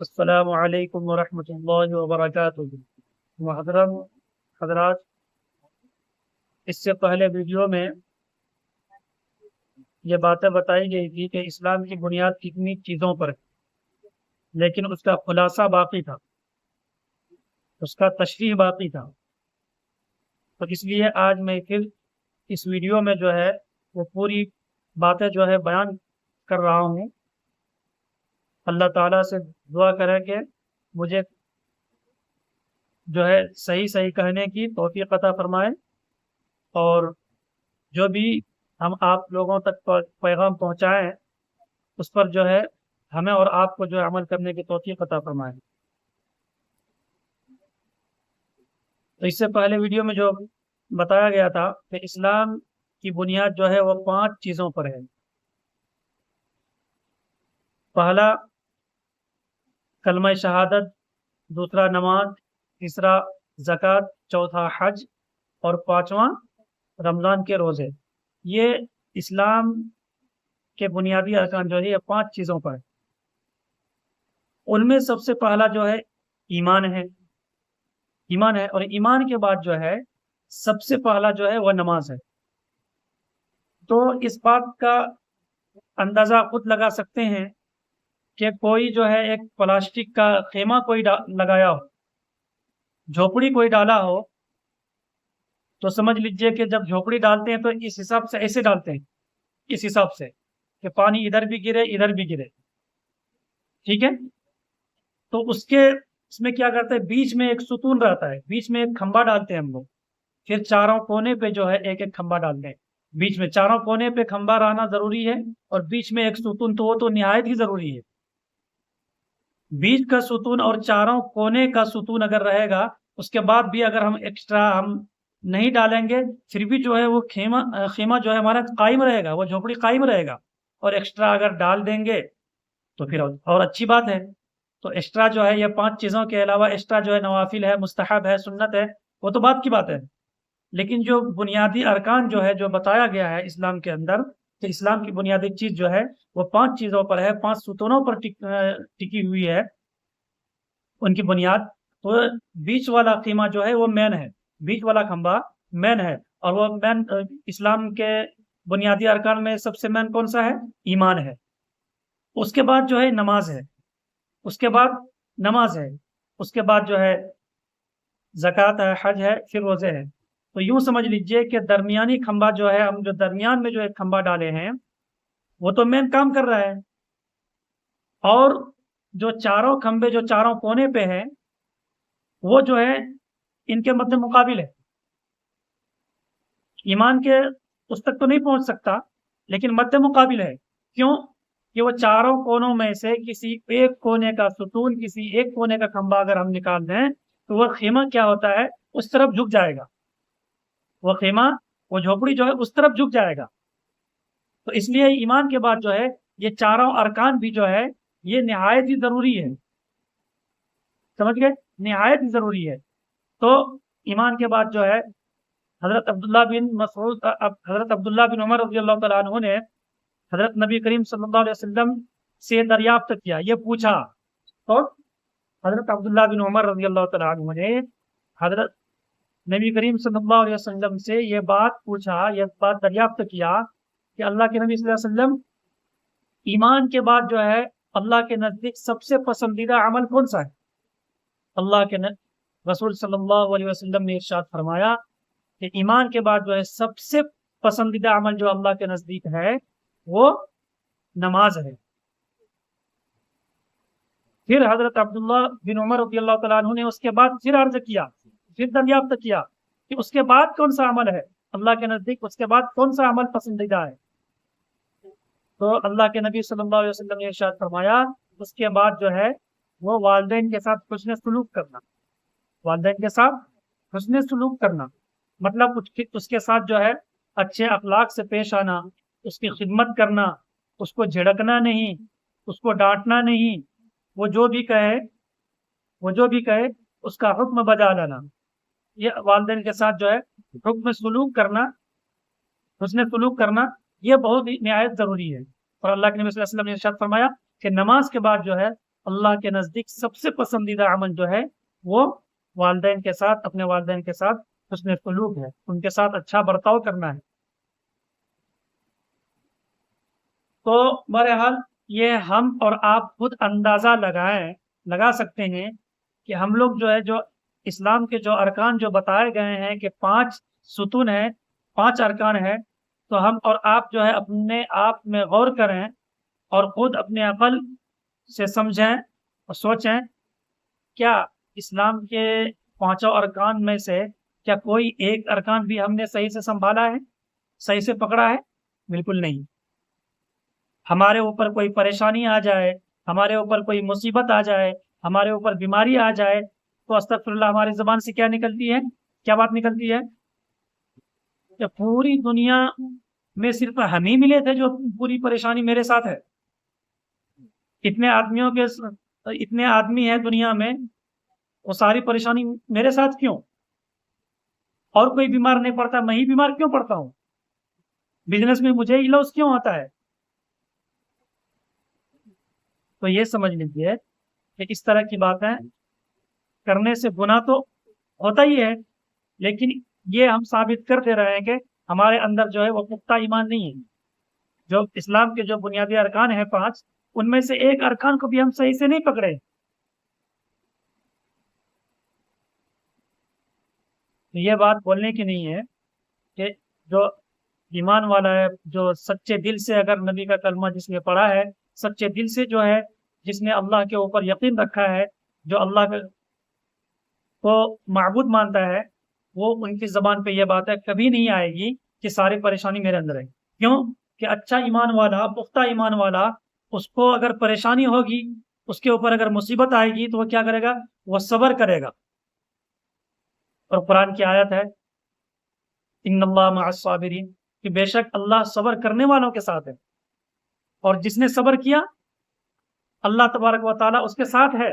السلام علیکم ورحمۃ اللہ وبرکاتہ۔ محترم حضرات، اس سے پہلے ویڈیو میں یہ باتیں بتائی گئی تھی کہ اسلام کی بنیاد کتنی چیزوں پر ہے، لیکن اس کا خلاصہ باقی تھا، اس کا تشریح باقی تھا۔ تو اس لیے آج میں پھر اس ویڈیو میں جو ہے وہ پوری باتیں جو ہے بیان کر رہا ہوں۔ اللہ تعالیٰ سے دعا کریں کہ مجھے جو ہے صحیح صحیح کہنے کی توفیق عطا فرمائے، اور جو بھی ہم آپ لوگوں تک پیغام پہنچائیں اس پر جو ہے ہمیں اور آپ کو جو ہے عمل کرنے کی توفیق عطا فرمائے۔ تو اس سے پہلے ویڈیو میں جو بتایا گیا تھا کہ اسلام کی بنیاد جو ہے وہ 5 چیزوں پر ہے۔ پہلا کلمہ شہادت، دوسرا نماز، تیسرا زکوٰۃ، چوتھا حج، اور پانچواں رمضان کے روزے۔ یہ اسلام کے بنیادی ارکان جو ہے یہ 5 چیزوں پر ہے۔ ان میں سب سے پہلا جو ہے ایمان ہے، اور ایمان کے بعد جو ہے سب سے پہلا جو ہے وہ نماز ہے۔ تو اس بات کا اندازہ خود لگا سکتے ہیں کہ کوئی جو ہے ایک پلاسٹک کا خیمہ کوئی لگایا ہو، جھوپڑی کوئی ڈالا ہو، تو سمجھ لیجئے کہ جب جھوپڑی ڈالتے ہیں تو اس حساب سے ایسے ڈالتے ہیں، اس حساب سے کہ پانی ادھر بھی گرے ادھر بھی گرے، ٹھیک ہے۔ تو اس میں کیا کرتے ہیں، بیچ میں ایک ستون رہتا ہے، بیچ میں ایک کھمبا ڈالتے ہیں ہم لوگ، پھر چاروں کونے پہ جو ہے ایک ایک کھمبا ڈالتے ہیں۔ بیچ میں چاروں کونے پہ کھمبا رہنا ضروری ہے، اور بیچ میں ایک ستون، تو وہ تو نہایت ہی ضروری ہے۔ بیچ کا ستون اور چاروں کونے کا ستون اگر رہے گا، اس کے بعد بھی اگر ہم ایکسٹرا ہم نہیں ڈالیں گے، پھر بھی جو ہے وہ خیمہ جو ہے ہمارا قائم رہے گا، وہ جھوپڑی قائم رہے گا۔ اور ایکسٹرا اگر ڈال دیں گے تو پھر اور اچھی بات ہے۔ تو ایکسٹرا جو ہے یہ 5 چیزوں کے علاوہ ایکسٹرا جو ہے نوافل ہے، مستحب ہے، سنت ہے، وہ تو بات کی بات ہے۔ لیکن جو بنیادی ارکان جو ہے جو بتایا گیا ہے اسلام کے اندر، کہ اسلام کی بنیادی چیز جو ہے وہ 5 چیزوں پر ہے، 5 ستونوں پر ٹکی ہوئی ہے ان کی بنیاد۔ تو بیچ والا خیمہ جو ہے وہ مین ہے، بیچ والا کھمبا مین ہے، اور وہ مین اسلام کے بنیادی ارکان میں سب سے مین کون سا ہے؟ ایمان ہے۔ اس کے بعد جو ہے نماز ہے، اس کے بعد جو ہے زکوٰۃ ہے، حج ہے، پھر روزے ہے۔ تو یوں سمجھ لیجئے کہ درمیانی کھمبا جو ہے، ہم جو درمیان میں جو ایک کھمبا ڈالے ہیں وہ تو مین کام کر رہا ہے، اور جو چاروں کھمبے جو چاروں کونے پہ ہیں وہ جو ہے ان کے مد مقابل ہے۔ ایمان کے اس تک تو نہیں پہنچ سکتا، لیکن مد مقابل ہے۔ کیوں؟ کہ وہ چاروں کونوں میں سے کسی ایک کونے کا ستون، کسی ایک کونے کا کھمبا اگر ہم نکال دیں تو وہ خیمہ کیا ہوتا ہے، اس طرف جھک جائے گا، وہ خیمہ، وہ جھوپڑی جو ہے اس طرف جھک جائے گا۔ تو اس لیے ایمان کے بعد جو ہے یہ چاروں ارکان بھی جو ہے یہ نہایت ہی ضروری ہے، سمجھ گئے، نہایت ہی ضروری ہے۔ تو ایمان کے بعد جو ہے حضرت عبداللہ بن عمر رضی اللہ تعالیٰ عنہ نے حضرت نبی کریم صلی اللہ علیہ وسلم سے دریافت کیا، یہ پوچھا، تو حضرت عبداللہ بن عمر رضی اللہ تعالیٰ عنہ نے حضرت نبی کریم صلی اللہ علیہ وسلم سے یہ بات پوچھا، یہ بات دریافت کیا کہ اللہ کے نبی صلی اللہ علیہ وسلم، ایمان کے بعد جو ہے اللہ کے نزدیک سب سے پسندیدہ عمل کون سا ہے؟ اللہ کے رسول صلی اللہ علیہ وسلم نے ارشاد فرمایا کہ ایمان کے بعد جو ہے سب سے پسندیدہ عمل جو اللہ کے نزدیک ہے وہ نماز ہے۔ پھر حضرت عبداللہ بن عمر رضی اللہ تعالیٰ عنہ نے اس کے بعد پھر عرض کیا، پھر دریافت کیا کہ اس کے بعد کون سا عمل ہے اللہ کے نزدیک، اس کے بعد کون سا عمل پسندیدہ ہے؟ تو اللہ کے نبی صلی اللہ علیہ وسلم نے ارشاد فرمایا اس کے بعد جو ہے وہ والدین کے ساتھ حسن سلوک کرنا، والدین کے ساتھ حسن سلوک کرنا، مطلب اس کے ساتھ جو ہے اچھے اخلاق سے پیش آنا، اس کی خدمت کرنا، اس کو جھڑکنا نہیں، اس کو ڈانٹنا نہیں، وہ جو بھی کہے اس کا حکم بجا لانا۔ یہ والدین کے ساتھ جو ہے حسن سلوک کرنا یہ بہت ہی نہایت ضروری ہے۔ اور اللہ کے نبی صلی اللہ علیہ وسلم نے ارشاد فرمایا کہ نماز کے بعد جو ہے اللہ کے نزدیک سب سے پسندیدہ عمل جو ہے وہ والدین کے ساتھ، اپنے والدین کے ساتھ حسن سلوک ہے، ان کے ساتھ اچھا برتاؤ کرنا ہے۔ تو بہرحال یہ ہم اور آپ خود اندازہ لگا سکتے ہیں کہ ہم لوگ جو ہے، جو اسلام کے جو ارکان جو بتائے گئے ہیں کہ 5 ستون ہیں، 5 ارکان ہیں، تو ہم اور آپ جو ہے اپنے آپ میں غور کریں اور خود اپنے عقل سے سمجھیں اور سوچیں، کیا اسلام کے 5 ارکان میں سے کیا کوئی ایک ارکان بھی ہم نے صحیح سے سنبھالا ہے، صحیح سے پکڑا ہے؟ بالکل نہیں۔ ہمارے اوپر کوئی پریشانی آ جائے، ہمارے اوپر کوئی مصیبت آ جائے، ہمارے اوپر بیماری آ جائے، تو استغفر اللہ ہماری زبان سے کیا نکلتی ہے؟ کیا بات نکلتی ہے؟ کہ پوری دنیا میں صرف ہم ہی ملے تھے جو پوری پریشانی میرے ساتھ ہے۔ اتنے آدمی ہیں دنیا میں، وہ ساری پریشانی میرے ساتھ کیوں؟ اور کوئی بیمار نہیں پڑتا، میں ہی بیمار کیوں پڑتا ہوں؟ بزنس میں مجھے ہی لاس کیوں ہوتا ہے؟ تو یہ سمجھ لیجیے کہ اس طرح کی باتیں کرنے سے گناہ تو ہوتا ہی ہے، لیکن یہ ہم ثابت کرتے رہے ہیں کہ ہمارے اندر جو ہے وہ پختہ ایمان نہیں ہے۔ جو اسلام کے جو بنیادی ارکان ہیں 5، ان میں سے ایک ارکان کو بھی ہم صحیح سے نہیں پکڑے۔ یہ بات بولنے کی نہیں ہے کہ جو ایمان والا ہے، جو سچے دل سے اگر نبی کا کلمہ جس نے پڑھا ہے، سچے دل سے جو ہے، جس نے اللہ کے اوپر یقین رکھا ہے، جو اللہ کو معبود مانتا ہے، وہ ان کی زبان پہ یہ بات ہے کبھی نہیں آئے گی کہ ساری پریشانی میرے اندر ہے۔ کیوں کہ اچھا ایمان والا، پختہ ایمان والا، اس کو اگر پریشانی ہوگی، اس کے اوپر اگر مصیبت آئے گی تو وہ کیا کرے گا؟ وہ صبر کرے گا۔ اور قرآن کی آیت ہے ان اللہ مع الصابرین، کہ بے شک اللہ صبر کرنے والوں کے ساتھ ہے، اور جس نے صبر کیا اللہ تبارک و تعالیٰ اس کے ساتھ ہے۔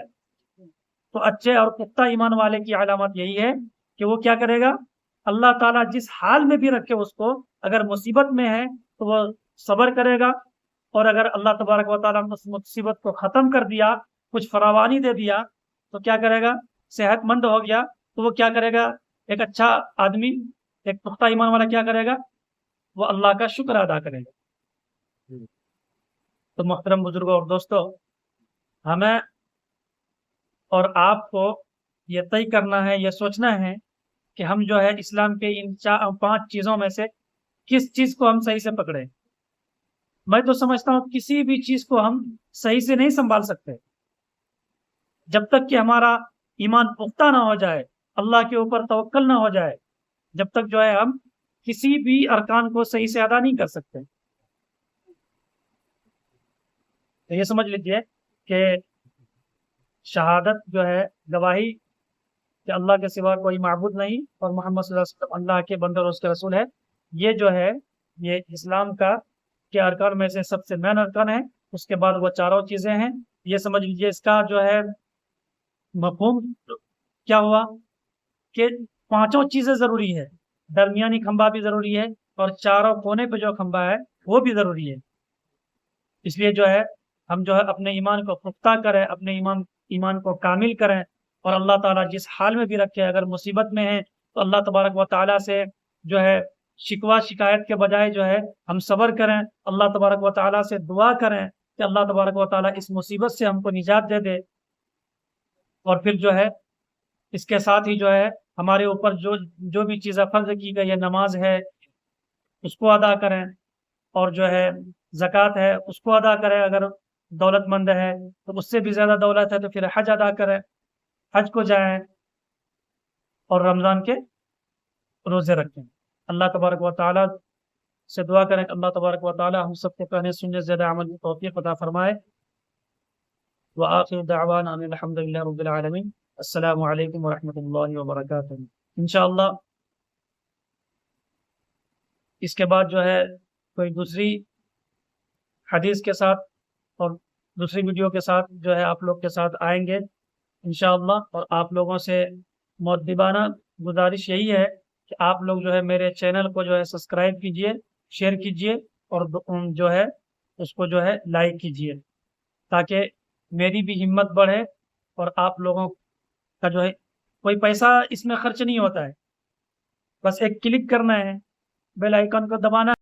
تو اچھے اور پختہ ایمان والے کی علامت یہی ہے کہ وہ کیا کرے گا؟ اللہ تعالیٰ جس حال میں بھی رکھے اس کو، اگر مصیبت میں ہے تو وہ صبر کرے گا، اور اگر اللہ تبارک و تعالیٰ نے اس مصیبت کو ختم کر دیا، کچھ فراوانی دے دیا، تو کیا کرے گا؟ صحت مند ہو گیا تو وہ کیا کرے گا؟ ایک اچھا آدمی، ایک پختہ ایمان والا کیا کرے گا؟ وہ اللہ کا شکر ادا کرے گا۔ تو محترم بزرگوں اور دوستوں، ہمیں اور آپ کو یہ طے کرنا ہے، یہ سوچنا ہے کہ ہم جو ہے اسلام کے ان 5 چیزوں میں سے کس چیز کو ہم صحیح سے پکڑے۔ میں تو سمجھتا ہوں کسی بھی چیز کو ہم صحیح سے نہیں سنبھال سکتے جب تک کہ ہمارا ایمان پختہ نہ ہو جائے، اللہ کے اوپر توکل نہ ہو جائے، جب تک جو ہے ہم کسی بھی ارکان کو صحیح سے ادا نہیں کر سکتے۔ تو یہ سمجھ لیجیے کہ شہادت جو ہے، گواہی کہ اللہ کے سوا کوئی معبود نہیں اور محمد صلی اللہ علیہ وسلم اللہ کے بندے اور اس کے رسول ہے، یہ جو ہے یہ اسلام کا کے ارکان میں سے سب سے مین ارکان ہے۔ اس کے بعد وہ چاروں چیزیں ہیں۔ یہ سمجھ لیجیے اس کا جو ہے مفہوم کیا ہوا کہ 5 چیزیں ضروری ہے، درمیانی کھمبا بھی ضروری ہے، اور چاروں کونے پہ جو کھمبا ہے وہ بھی ضروری ہے۔ اس لیے جو ہے ہم جو ہے اپنے ایمان کو پختہ کریں، اپنے ایمان کو کامل کریں، اور اللہ تعالیٰ جس حال میں بھی رکھے، اگر مصیبت میں ہیں تو اللہ تبارک و تعالیٰ سے جو ہے شکوہ شکایت کے بجائے جو ہے ہم صبر کریں، اللہ تبارک و تعالیٰ سے دعا کریں کہ اللہ تبارک و تعالیٰ اس مصیبت سے ہم کو نجات دے دے، اور پھر جو ہے اس کے ساتھ ہی جو ہے ہمارے اوپر جو بھی چیزیں فرض کی گئی ہے، نماز ہے اس کو ادا کریں، اور جو ہے زکوٰۃ ہے اس کو ادا کریں، اگر دولت مند ہے تو اس سے بھی زیادہ دولت ہے تو پھر حج ادا کریں، حج کو جائیں، اور رمضان کے روزے رکھیں۔ اللہ تبارک و تعالیٰ سے دعا کریں کہ اللہ تبارک و تعالیٰ ہم سب کو کہنے سننے زیادہ عمل کی توفیق عطا فرمائے۔ وآخر دعوانا ان الحمد للہ رب العالمین۔ السلام علیکم ورحمۃ اللہ وبرکاتہ۔ انشاءاللہ اس کے بعد جو ہے کوئی دوسری حدیث کے ساتھ اور دوسری ویڈیو کے ساتھ جو ہے آپ لوگ کے ساتھ آئیں گے انشاءاللہ، اور آپ لوگوں سے مؤدبانہ گزارش یہی ہے کہ آپ لوگ جو ہے میرے چینل کو جو ہے سبسکرائب کیجئے، شیئر کیجئے، اور جو ہے اس کو جو ہے لائک کیجئے، تاکہ میری بھی ہمت بڑھے اور آپ لوگوں کا جو ہے کوئی پیسہ اس میں خرچ نہیں ہوتا ہے، بس ایک کلک کرنا ہے، بیل آئیکن کو دبانا